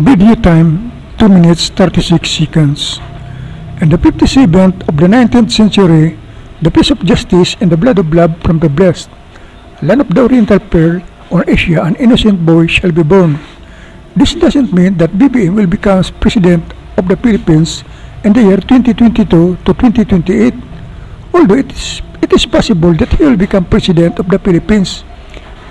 Video time 2 minutes 36 seconds. In the 57th of the 19th century, the peace of justice and the blood of love from the blessed land of the Oriental Pearl, or Asia, an innocent boy shall be born. This doesn't mean that BBM will become president of the Philippines in the year 2022 to 2028, although it is possible that he will become president of the Philippines.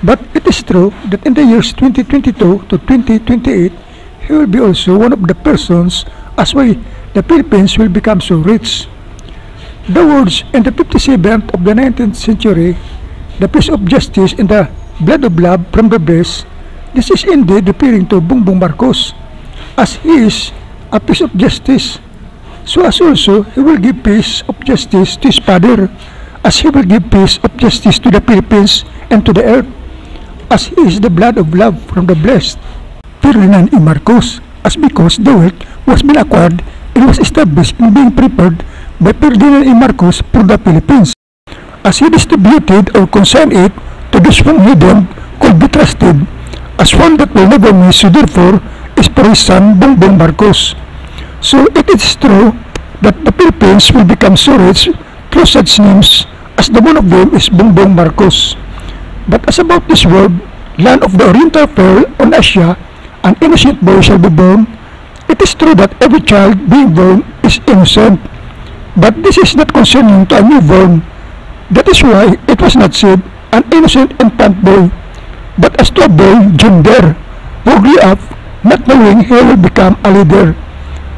But it is true that in the years 2022 to 2028, he will be also one of the persons as why the Philippines will become so rich. The words in the 57th of the 19th century, the peace of justice and the blood of love from the blessed, this is indeed referring to Bongbong Marcos, as he is a peace of justice. So as also he will give peace of justice to his father, as he will give peace of justice to the Philippines and to the earth, as he is the blood of love from the blessed. Ferdinand E. Marcos, as because the wealth was being acquired and was established and being prepared by Ferdinand E. Marcos for the Philippines, as he distributed or consigned it to those whom he then could be trusted, as one that will never miss, so therefore is for his son Bongbong Marcos. So it is true that the Philippines will become so rich through such names as the one of them is Bongbong Marcos. But as about this word, land of the Oriental Pearl on Asia, an innocent boy shall be born, it is true that every child being born is innocent. But this is not concerning to a newborn. That is why it was not said an innocent infant boy, but as to a boy gender, who grew up not knowing he will become a leader,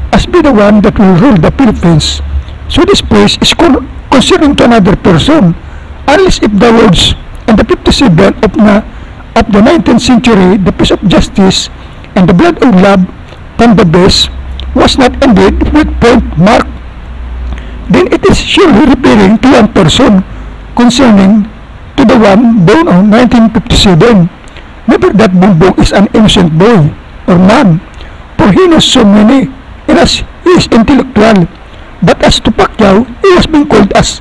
as be the one that will rule the Philippines. So this place is concerning to another person, unless if the words in the 57th of the 19th century, the peace of justice and the blood of love from the best was not ended with point mark, then it is surely referring to one person concerning to the one born on 1957. Never that Bongbong is an innocent boy or man, for he knows so many, and as he is intellectual. But as to Pacquiao, he was being called as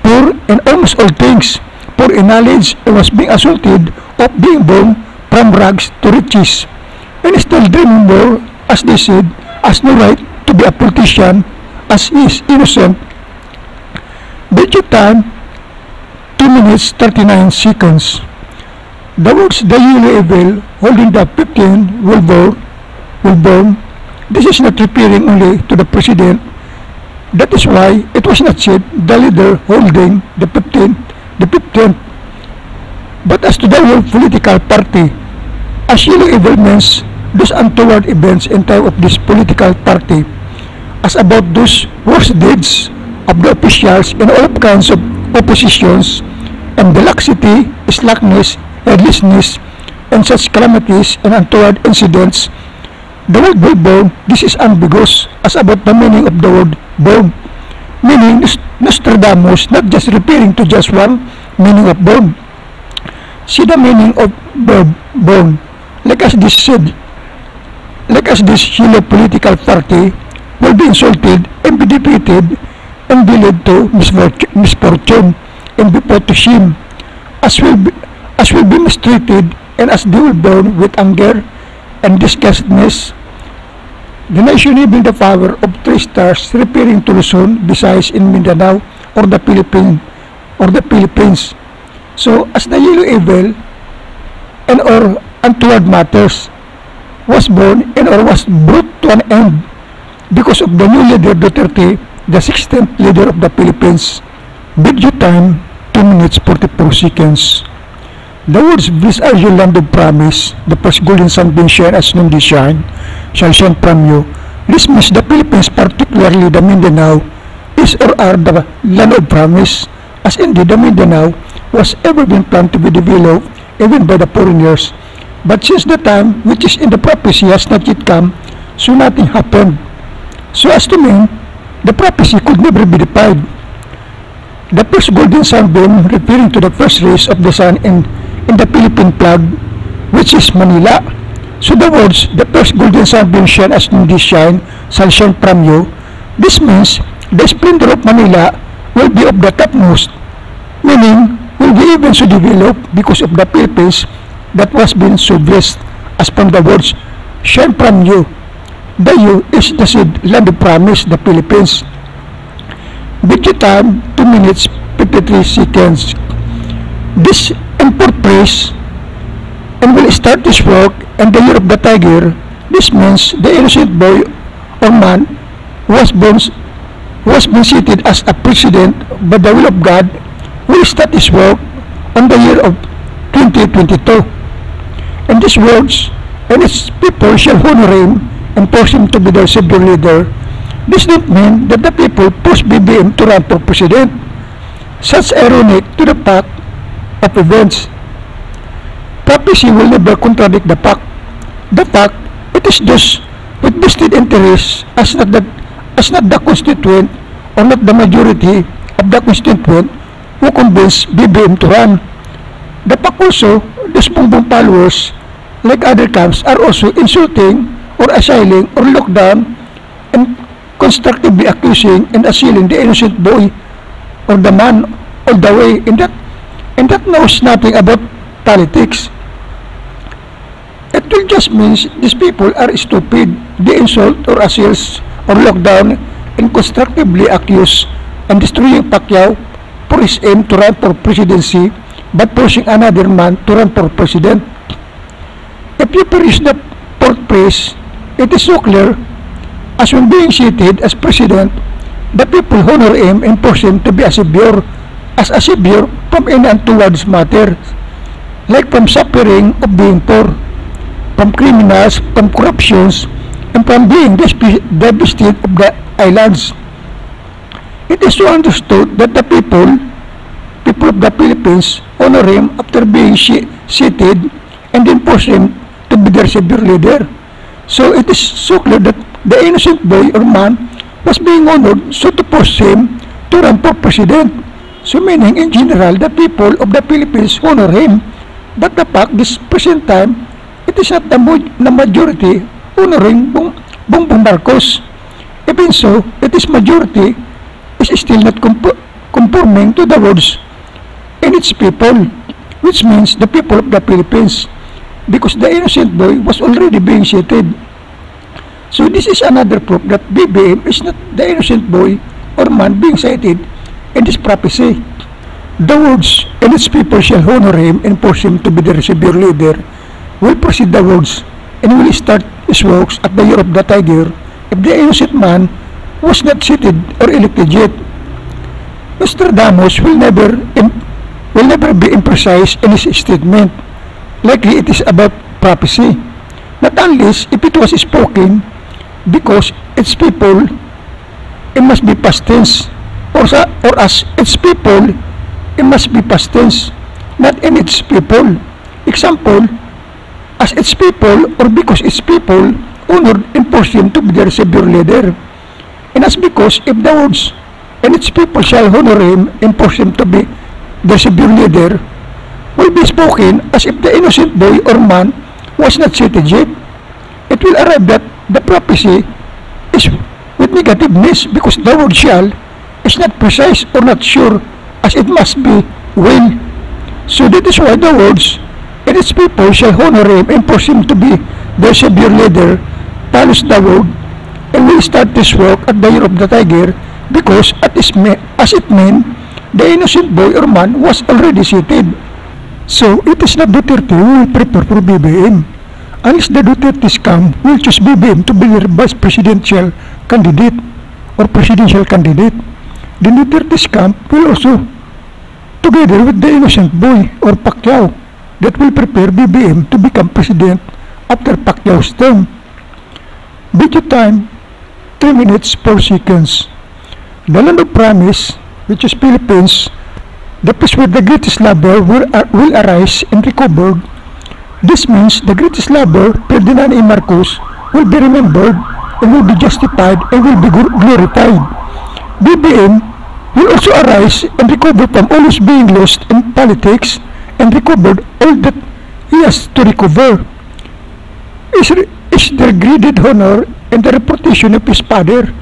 poor in almost all things, poor in knowledge, and was being assaulted of being born from rags to riches, and still dreaming more, as they said, has no right to be a politician, as he is innocent. Video time 2 minutes 39 seconds. The words the yellow evil holding the 15 will born, this is not referring only to the president. That is why it was not said the leader holding the 15th, but as to the whole political party, as yellow evil means those untoward events in time of this political party, as about those worst deeds of the officials in all kinds of oppositions, and the laxity, slackness, heedlessness, and such calamities and untoward incidents. The word will born, this is ambiguous, as about the meaning of the word born, meaning Nostradamus not just referring to just one meaning of born. See the meaning of verb born, like as this yellow political party will be insulted and be defeated and be led to misfortune and be put to shame, as will be mistreated, and as they will burn with anger and disgustedness. The nation having the power of 3 stars, referring to Luzon, Visayas, in Mindanao, or the Philippines. So as the yellow evil and or untoward matters was born and or was brought to an end because of the new leader Duterte, the 16th leader of the Philippines. Video time 2 minutes 44 seconds. The words, "This are your land of promise, the first golden sun being shine as noonday shine, shall shine from you." This means the Philippines, particularly the Mindanao, is or are the land of promise, as indeed the Mindanao was ever been planned to be developed even by the foreigners. But since the time which is in the prophecy has not yet come, so nothing happened. So as to mean, the prophecy could never be defied. The first golden sunbeam, referring to the first rays of the sun in the Philippine flag, which is Manila. So the words, "the first golden sunbeam shine as noonday shine, shall shine from you," this means the splendor of Manila will be of the topmost, meaning will be even so developed because of the Philippines that was being so blessed, as from the words, shine from you. The you is the land of promise, the Philippines. Video time 2 minutes 53 seconds. This import praise and will start this work and the year of the tiger. This means the innocent boy or man who has been seated as a president by the will of God will start his work on the year of 2022. And these words and its people shall honor him and force him to be their savior leader. This don't mean that the people push BBM to run for president. Such ironic to the fact of events. Prophecy will never contradict the fact. The fact it is those with vested interests as not the constituent or not the majority of the constituent who convince BBM to run. The fact also, these Bongbong followers, like other camps, are also insulting or assailing or look down and constructively accusing and assailing the innocent boy or the man all the way, and that knows nothing about politics. It will just means these people are stupid. They insult or assails or look down and constructively accuse and destroying Pacquiao for his aim to run for presidency but pushing another man to run for president. If you perish the fourth praise, it is so clear as when being seated as president, the people honor him and push him to be a savior from any untoward matter, like from suffering of being poor, from criminals, from corruptions, and from being devastated of the islands. It is so understood that the people of the Philippines honor him after being seated and then push him to be their savior leader. So it is so clear that the innocent boy or man was being honored, so to push him to run for president. So meaning in general, the people of the Philippines honor him, but the fact this present time, it is not the majority honoring Bongbong Marcos. Even so, it is majority is still not conforming to the words in its people, which means the people of the Philippines, because the innocent boy was already being seated. So this is another proof that BBM is not the innocent boy or man being cited in this prophecy. The words, and its people shall honor him and force him to be their savior leader, will precede the words, and will start his works at the year of the tiger if the innocent man was not seated or elected yet. Nostradamus will never be imprecise in his statement. Likely it is about prophecy, not unless if it was spoken because its people, it must be past tense, or as its people, it must be past tense, not in its people. Example, as its people or because its people honored and forced him to be their savior leader. And as because if the words, and its people shall honor him and force him to be their savior leader, will be spoken as if the innocent boy or man was not seated yet. It will arrive that the prophecy is with negativeness because the word shall is not precise or not sure as it must be will. So that is why the words, and its people shall honor him and force him to be their savior leader, follows the word, and will start this work at the year of the tiger because as it meant the innocent boy or man was already seated. So it is not Duterte who will prepare for BBM. Unless the Duterte's camp will choose BBM to be their vice presidential candidate or presidential candidate, the Duterte's camp will also, together with the innocent boy or Pacquiao, that will prepare BBM to become president after Pacquiao's term. Video time 3 minutes 4 seconds. The land of promise, which is Philippines, the place where the greatest lover will arise and recovered. This means the greatest lover, Ferdinand A. Marcos, will be remembered and will be justified and will be glorified. BBM will also arise and recover from all his being lost in politics and recovered all that he has to recover. Is their greedy honor and the reputation of his father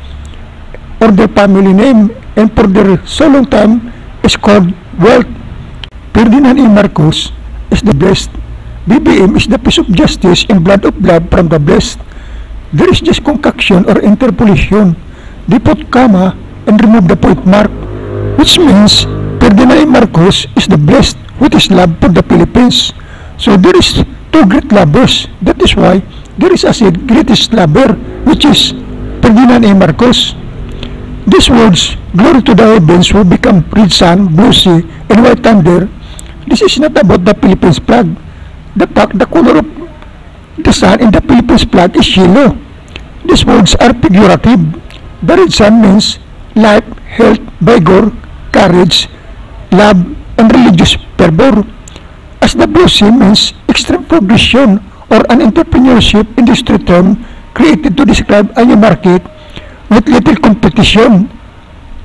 or their family name, and for their so long time is called wealth. Ferdinand A. Marcos is the blessed BBM is the peace of justice and blood of love from the blessed. There is just concoction or interpolation. They put comma and remove the point mark, which means Ferdinand Marcos is the blessed with his love for the Philippines. So there is two great lovers. That is why there is a said greatest lover, which is Ferdinand Marcos. These words, glory to the heavens, who become red sun, blue sea, and white thunder. This is not about the Philippines flag. The fact the color of the sun in the Philippines flag is yellow. These words are figurative. The red sun means life, health, vigor, courage, love, and religious fervor. As the blue sea means extreme progression or an entrepreneurship industry term created to describe a new market with little competition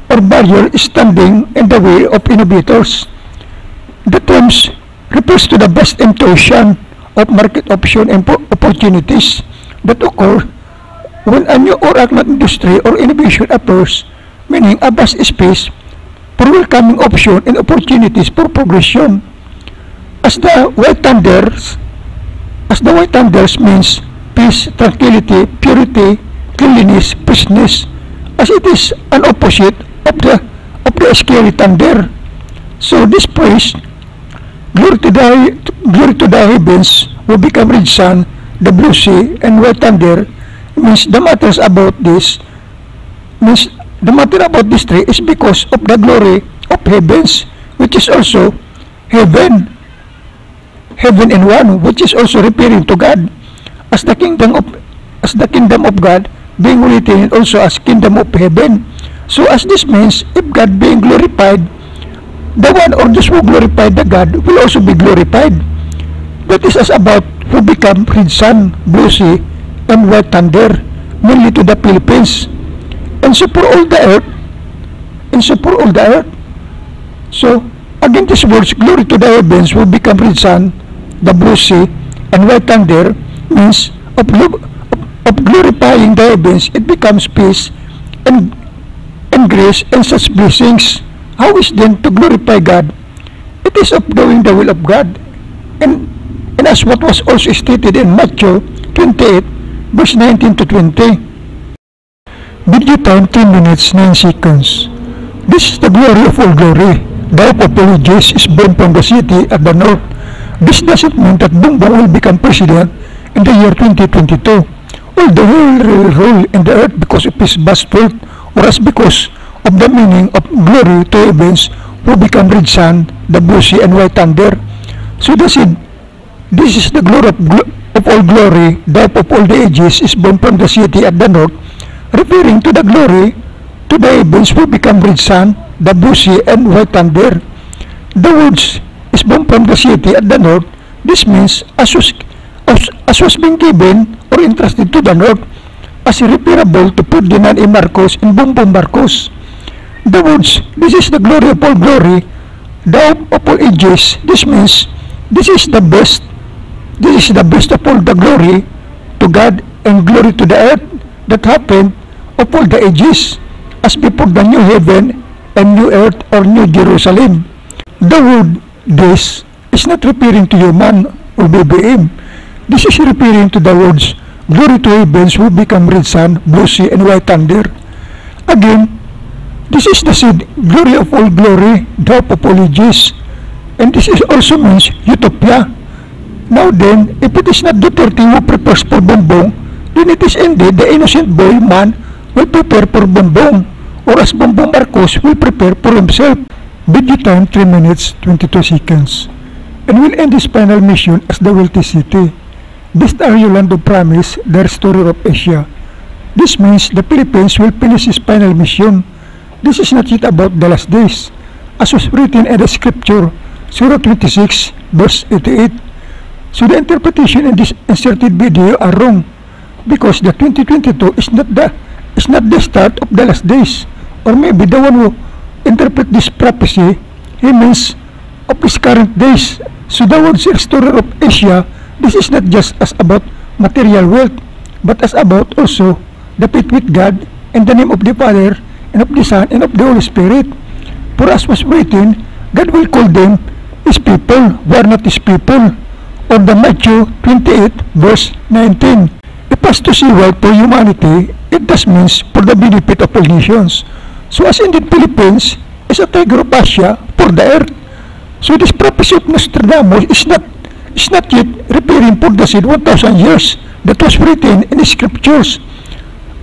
or barrier standing in the way of innovators. The terms refers to the vast empty ocean of market option and opportunities that occur when a new or agnostic industry or innovation appears, meaning a vast space for welcoming option and opportunities for progression. As the white thunders means peace, tranquility, purity, cleanliness, freshness, as it is an opposite of the scary thunder. So this praise, glory to the heavens, will become red sun, the blue sea, and white thunder, means the matter about this tree is because of the glory of heavens, which is also heaven in one, which is also referring to God as the kingdom of God being written also as kingdom of heaven. So as this means, if God being glorified, the one or those who glorify the God will also be glorified. That is as about who become red sun, blue sea, and white thunder, mainly to the Philippines, and so for all the earth. So again, these words, glory to the heavens, will become red sun, the blue sea, and white thunder, means of glorifying the heavens. It becomes peace and grace and such blessings. How is then to glorify God? It is of doing the will of God, and as what was also stated in Matthew 28 verse 19 to 20. Video time 10 minutes 9 seconds. This is the glory of all glory. The hope of all ages is born from the city at the north. This doesn't mean that Bongbong will become president in the year 2022, or the whole will rule in the earth because of his vast wealth, or as because of the meaning of glory to heavens, who become red sun, the blue sea, and white thunder. So this is the glory of all glory, the hope of all the ages is born from the city at the north, referring to the glory to the heavens, who become red sun, the blue sea, and white thunder. The words is born from the city at the north. This means as was being given or entrusted to the north, as referable to Ferdinand Marcos and Bongbong Marcos. The words, this is the glory of all glory, the hope of all ages. This means this is the best of all the glory to God and glory to the earth that happened of all the ages, as before the new heaven and new earth or new Jerusalem. The word this is not referring to human or BBM. This is referring to the words glory to heavens, who become red sun, blue sea, and white thunder. Again, this is the said glory of all glory, the hope of all ages, and this is also means utopia. Now then, if it is not Duterte who prepares for Bongbong, then it is indeed the innocent boy man will prepare for Bongbong, or as Bongbong Marcos will prepare for himself. Video time 3 minutes 22 seconds, and will end his final mission as the wealthy city. This area land of promise, the restorer of Asia. This means the Philippines will finish his final mission. This is not yet about the last days, as was written in the scripture, Surah 26, verse 88. So the interpretation in this inserted video are wrong, because the 2022 is not the start of the last days, or maybe the one who interpret this prophecy, he means of his current days. So the word restorer of Asia, this is not just as about material wealth, but as about also the faith with God in the name of the Father, and of the Son, and of the Holy Spirit. For as was written, God will call them his people who are not his people, or the Matthew 28 verse 19. If as to see well for humanity, it thus means for the benefit of all nations. So as in the Philippines is a tiger of Asia for the earth. So this prophecy of Nostradamus is not yet referring for the said 1,000 years that was written in the scriptures.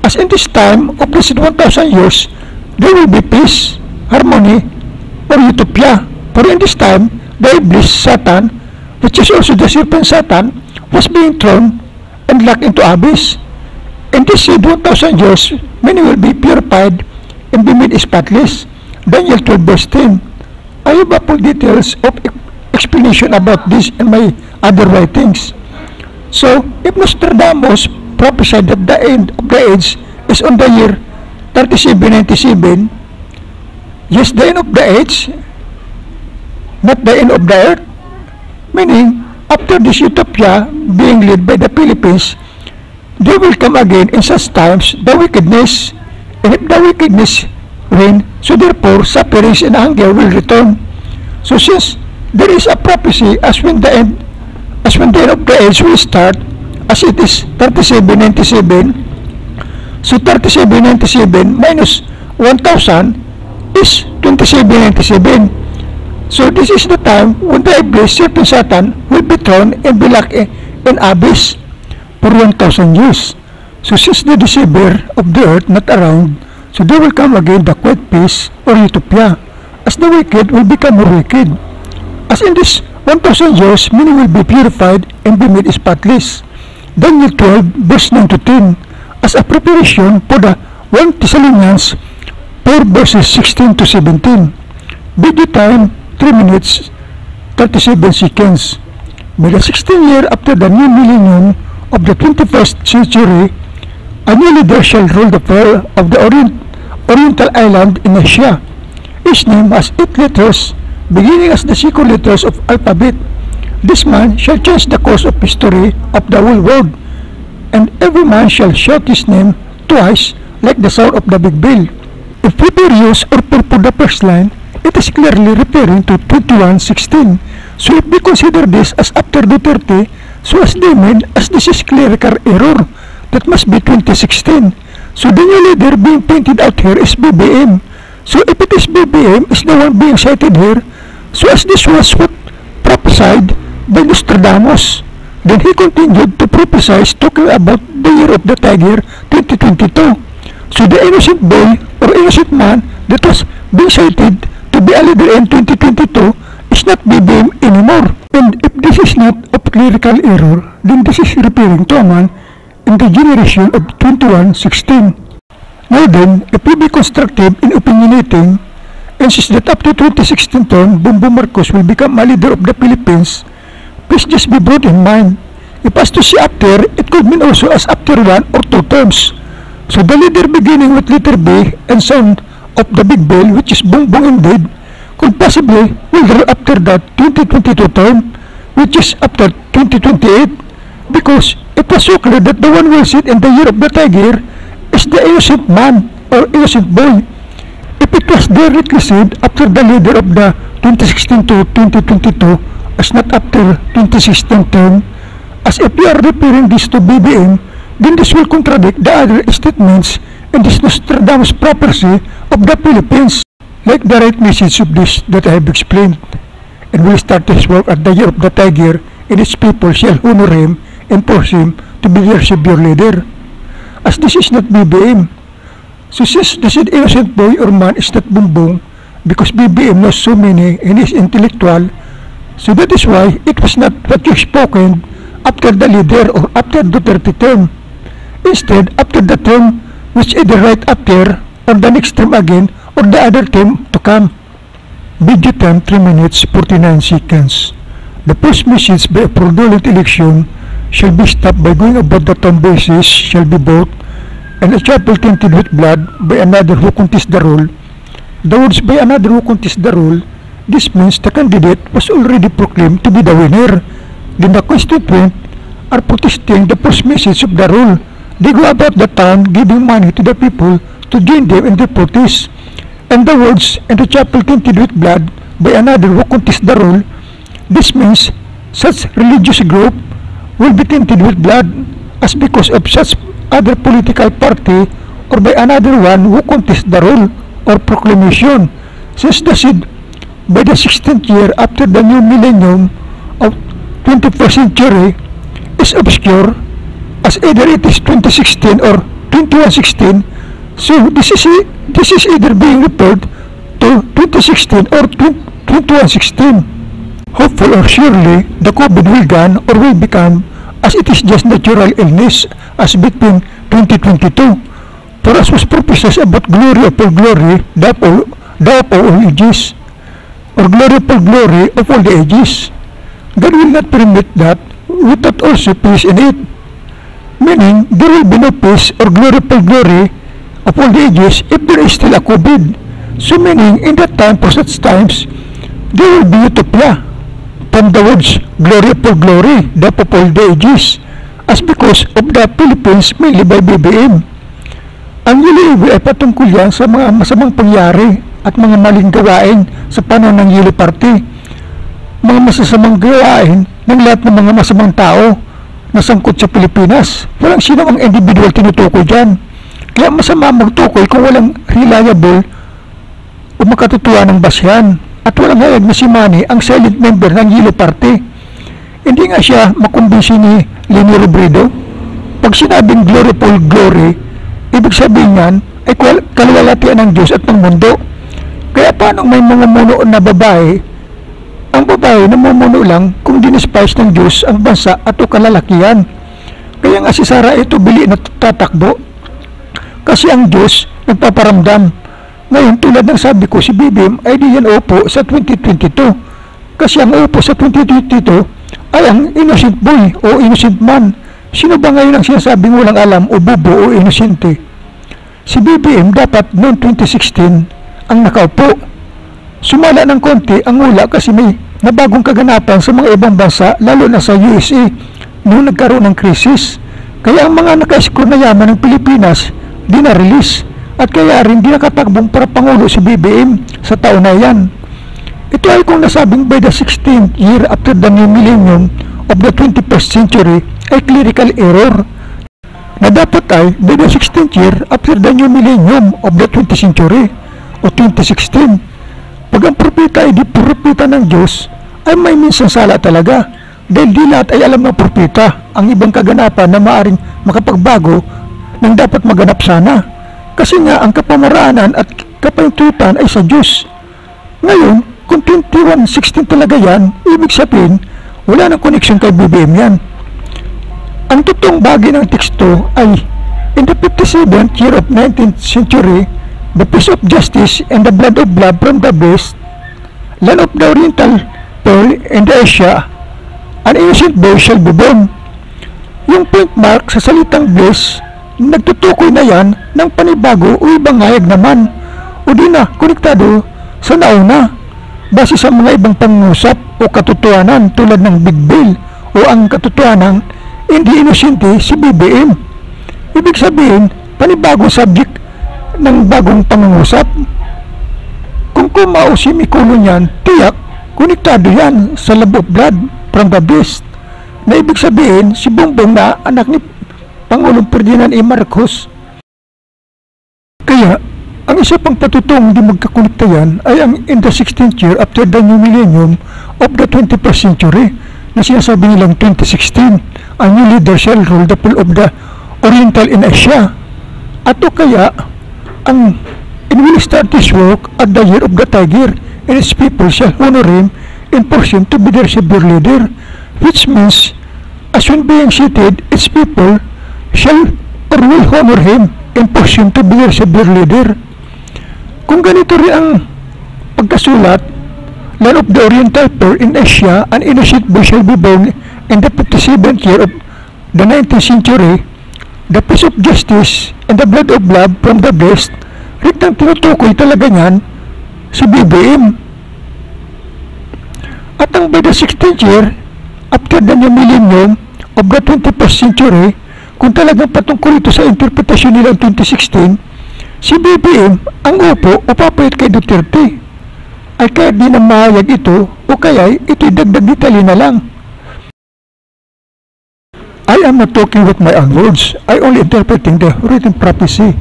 As in this time of the said 1,000 years, there will be peace, harmony, or utopia. For in this time, the Iblis, Satan, which is also the serpent Satan, was being thrown and locked into abyss. In this said 1,000 years, many will be purified and be made spotless. Daniel 12 verse 10. I have full details of explanation about this in my other writings. So, if Nostradamus prophesied that the end of the age is on the year 3797, yes, the end of the age, not the end of the earth, meaning after this utopia being led by the Philippines, they will come again in such times the wickedness, and if the wickedness reign, so therefore sufferings and hunger will return. So since there is a prophecy as when the end of the age will start, as it is 3797, so 3797 minus 1000 is 2797. So this is the time when the Iblis, serpent Satan, will be thrown and be locked in abyss for 1,000 years. So since the deceiver of the earth not around, so there will come again the quiet peace or utopia, as the wicked will become more wicked. As in this 1,000 years, many will be purified and be made spotless. Daniel 12 verse 9 to 10, as a preparation for the 1 Thessalonians 4 verses 16 to 17. Video time 3 minutes 37 seconds. By the 16th year after the new millennium of the 21st century, a new leader shall rule the fall of the Oriental island in Asia. His name has 8 letters, beginning as the second letters of alphabet. This man shall change the course of history of the whole world, and every man shall shout his name twice like the sound of the big bell. If we use or pull for the first line, it is clearly referring to 21:16. So if we consider this as after the 30, so as they mean as this is clerical error, that must be 2016. So the new leader being painted out here is BBM. So if it is BBM is the one being cited here, so as this was what prophesied by Nostradamus, then he continued to prophesy talking about the year of the tiger 2022. So the innocent boy or innocent man that was being cited to be a leader in 2022 is not BBM anymore. And if this is not of clerical error, then this is referring to a man in the generation of 2116. Now then, if we be constructive in opinionating, and since that up to 2016 term, Bongbong Marcos will become a leader of the Philippines, please just be brought in mind. If as to see after, it could mean also as after 1 or 2 terms. So the leader beginning with letter B and sound of the big bell, which is Bongbong indeed, could possibly will rule after that 2022 term, which is after 2028, because it was so clear that the one will sit in the year of the tiger is the innocent man or innocent boy. If it was directly said after the leader of the 2016 to 2022 as not after 2016 term, as if we are referring this to BBM, then this will contradict the other statements in this Nostradamus prophecy of the Philippines, like the right message of this that I have explained. And will start his work at the year of the tiger, and its people shall honor him and force him to be their savior leader. As this is not BBM, so since the said innocent boy or man is not Bongbong, because BBM knows so many and is intellectual, so that is why it was not what you spoken after the leader or after the 30 term. Instead, after the term which either right after or the next term again or the other term to come. Video time 3 minutes 49 seconds. The first message by a fraudulent election shall be stopped by going about the town basis shall be bought, and a chapel tainted with blood by another who contests the roll. The words by another who contests the roll, this means the candidate was already proclaimed to be the winner. Then the constituent are protesting the first message of the roll. They go about the town giving money to the people to join them in their protest. And the words, and the chapel tainted with blood by another who contests the roll, this means such religious group will be tainted with blood as because of such other political party or by another one who contest the rule or proclamation, says the Sid. By the 16th year after the new millennium of 21st century is obscure, as either it is 2016 or 2116, so this is either being referred to 2016 or 2116. Hopefully or surely, the COVID will gone or will become as it is just natural illness as between 2022. For as was prophesied about glory of all glory, the of all ages, or glory of all glory of all the ages. God will not permit that without also peace in it. Meaning, there will be no peace or glory of all glory of all the ages if there is still a COVID. So meaning, in that time, for such times, there will be utopia. From the words, glory of all glory, the of all the ages, as because of the Philippines mainly by BBM. Ang Yuli ay patungkol yan sa mga masamang pangyari at mga maling gawain sa panahon ng Yuli Party. Mga masasamang gawain ng lahat ng mga masamang tao na sangkot sa Pilipinas. Walang sino ang individual tinutukoy dyan. Kaya masama magtukoy kung walang reliable o makatutuwa ng basyan. At walang hayag na si Manny ang silent member ng Yuli Party. Hindi nga siya makumbinsi ni Leni Robredo. Pag sinabing glory for glory, ibig sabihin yan ay kaluwalhatian ng Diyos at ng mundo. Kaya paano may mga muno na babae, ang babae na mumuno lang kung dinispice ng Diyos ang bansa at o kalalakihan. Kaya nga si Sarah ito bili na tatakbo. Kasi ang Diyos nagpaparamdam. Ngayon tulad ng sabi ko, si BBM ay di yan upo sa 2022. Kasi ang upo sa 2022 ay ang innocent boy o innocent man. Sino ba ngayon ang sinasabing walang alam o bubo o inosente? Si BBM dapat noong 2016 ang nakaupo. Sumala ng konti ang hula kasi may nabagong kaganapan sa mga ibang bansa, lalo na sa USA noong nagkaroon ng krisis. Kaya ang mga naka-score na yaman ng Pilipinas di na-release at kaya rin di nakatakbong para pangulo si BBM sa taon na yan. Ito ay kung nasabing by the 16th year after the new millennium of the 21st century ay clerical error na dapat ay by the 16th year after the new millennium of the 20th century o 2016. Pag ang propeta ay di propeta ng Diyos ay may minsan sala talaga dahil di lahat ay alam ng propeta ang ibang kaganapan na maaring makapagbago ng dapat maganap sana. Kasi nga ang kapamaraanan at kapahintulutan ay sa Diyos. Ngayon, kung 2116 talaga yan, ibig sabihin, wala nang connection kay BBM yan. Ang totoong bagay ng teksto ay, in the 57th year of 19th century, the peace of justice and the blood of blood from the breast, land of the oriental pearl and the Asia, an innocent boy shall be born. Yung point mark sa salitang bless, nagtutukoy na yan ng panibago o ibang hayag naman o di na konektado sa nauna base sa mga ibang pangusap o katotohanan tulad ng Big Bill o ang katotohanan hindi inosente si BBM. Ibig sabihin, panibagong subject ng bagong pangungusap. Kung kumao si Mikulo niyan, tiyak konektado yan sa love of blood from the breast na ibig sabihin si Bongbong na anak ni Pangulong Ferdinand E. Marcos. Kaya, ang isa pang patutong di magkakonekta yan ay ang in the 16th year after the new millennium of the 21st century na sinasabi nilang 2016, a new leader shall rule the pool of the Oriental in Asia. At o kaya, ang and will start his work at the year of the tiger and its people shall honor him and force him to be their savior leader, which means, as when being seated, its people shall or will honor him and push him to be their savior leader. Kung ganito rin ang pagkasulat, land of the oriental pearl in Asia, an innocent boy shall be born in the 57th year of the 19th century, the peace of justice and the blood of love from the breast, ritang tinutukoy talaga niyan si BBM. At ang by the 16th year after the new millennium of the 21st century, kung talagang patungkol ito sa interpretasyon nila 2016, si BBM ang upo o papayat kay Duterte. Ay kaya di na mahayag ito o kaya ito'y dagdag detalye na lang. I am not talking with my own words. I only interpreting the written prophecy.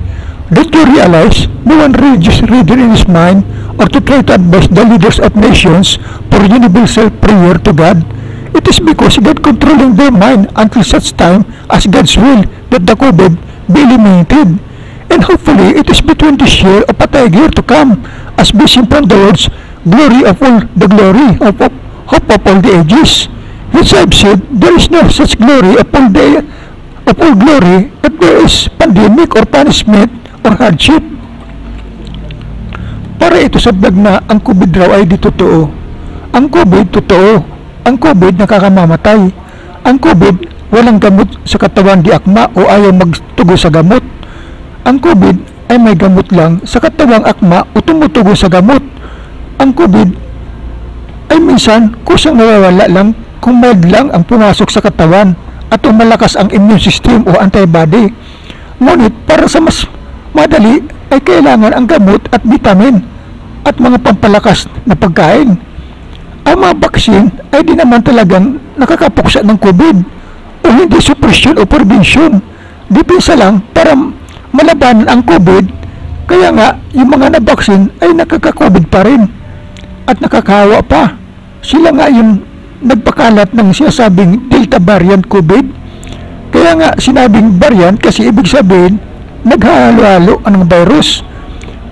Don't you realize no one religious reader in his mind or to try to advise the leaders of nations for universal prayer to God? It is because God controlling their mind until such time as God's will that the COVID be eliminated. And hopefully it is between this year of a year to come, as vision from the Lord's glory of all the glory of hope of all the ages. Which I've said, there is no such glory of all glory if there is pandemic or punishment or hardship. Para ito sabdag na ang COVID raw ay di totoo. Ang COVID totoo. Ang COVID nakakamamatay. Ang COVID walang gamot sa katawan di akma o ayaw magtugo sa gamot. Ang COVID ay may gamot lang sa katawang akma o tumutugo sa gamot. Ang COVID ay minsan kusang nawawala lang kung mild lang ang pumasok sa katawan at malakas ang immune system o antibody. Ngunit para sa mas madali ay kailangan ang gamot at vitamin at mga pampalakas na pagkain. Ang mga vaccine ay di naman talagang nakakapuksa ng COVID o hindi suppression o prevention. Dipinsa lang para malabanan ang COVID, kaya nga yung mga na-vaccine ay nakaka-COVID pa rin at nakakahawa pa. Sila nga yung nagpakalat ng sinasabing Delta variant COVID. Kaya nga sinabing variant kasi ibig sabihin naghahalo-halo ang virus.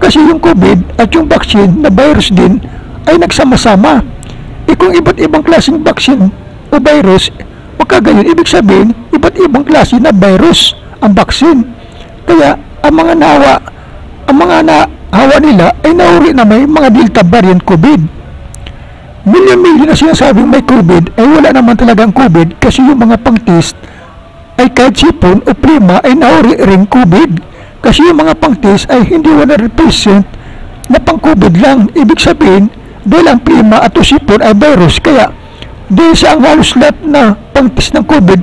Kasi yung COVID at yung vaccine na virus din ay nagsama-sama. Kung iba't ibang klaseng vaccine o virus, pagkagayon ibig sabihin iba't ibang klase na virus ang vaccine. Kaya ang mga nahawa nila ay nauri na may mga Delta variant COVID. Milyon-milyon na sinasabing may COVID ay wala naman talagang COVID kasi yung mga pang-test ay kahit sipon o prima ay nauri rin COVID. Kasi yung mga pang-test ay hindi 100% na pang-COVID lang. Ibig sabihin, dahil ang prima at o sipon ay virus. Kaya dahil sa ang halos lahat na pang-test ng COVID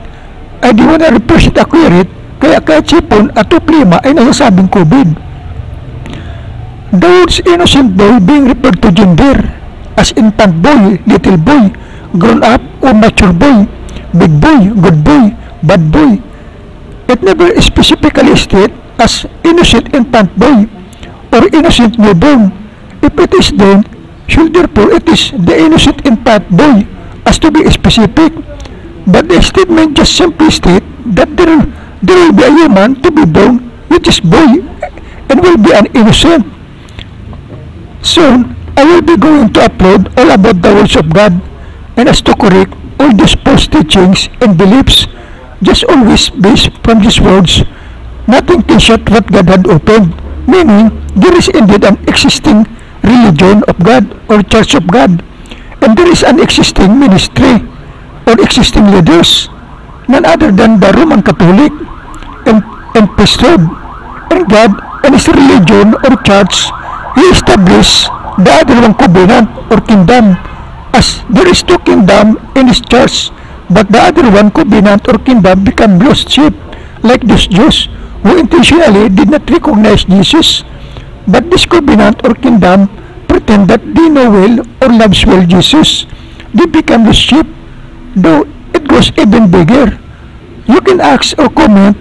ay di 100% accurate, kaya kahit sipon at o prima ay nasasabing COVID. The words innocent boy being referred to gender as infant boy, little boy, grown up or mature boy, big boy, good boy, bad boy. It never specifically stated as innocent infant boy or innocent newborn. If it is then, should therefore it is the innocent infant boy as to be specific. But the statement just simply state that there will be a human to be born which is boy and will be an innocent. Soon, I will be going to upload all about the words of God and as to correct all these false teachings and beliefs, just always based from these words. Nothing can shut what God had opened, meaning there is indeed an existing religion of God or church of God, and there is an existing ministry or existing leaders, none other than the Roman Catholic and priesthood, and God and His religion or church. He established the other one covenant or kingdom, as there is two kingdom in His church, but the other one covenant or kingdom become lost sheep, like those Jews who intentionally did not recognize Jesus. But this covenant or kingdom pretend that they know well or loves well Jesus. They become lost sheep, though it goes even bigger. You can ask or comment,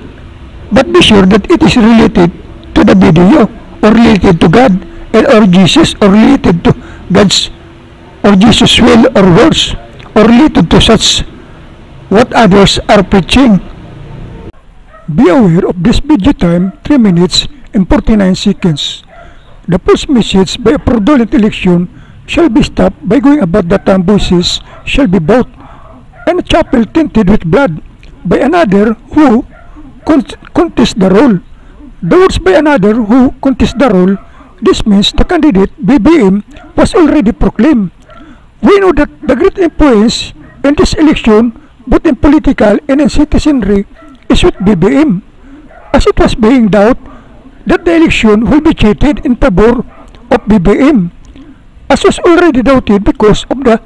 but be sure that it is related to the video or related to God and or Jesus or related to God's or Jesus' will or words or related to such what others are preaching. Be aware of this video time 3 minutes and 49 seconds. The first message by a fraudulent election shall be stopped by going about the time voices shall be bought, and a chapel tinted with blood by another who contest the roll. The words by another who contest the roll, this means the candidate BBM was already proclaimed. We know that the great influence in this election, both in political and in citizenry, is with BBM, as it was being doubted that the election will be cheated in favor of BBM, as was already doubted because of the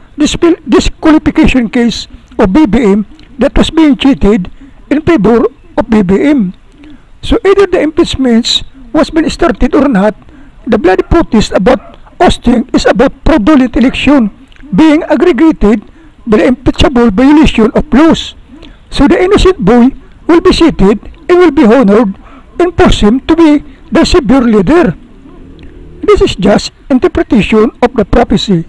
disqualification case of BBM that was being cheated in favor of BBM. So either the impeachments was been started or not, the bloody protest about Austin is about fraudulent election being aggregated by the impeachable violation of laws. So the innocent boy will be seated and will be honored and force him to be the savior leader. This is just interpretation of the prophecy.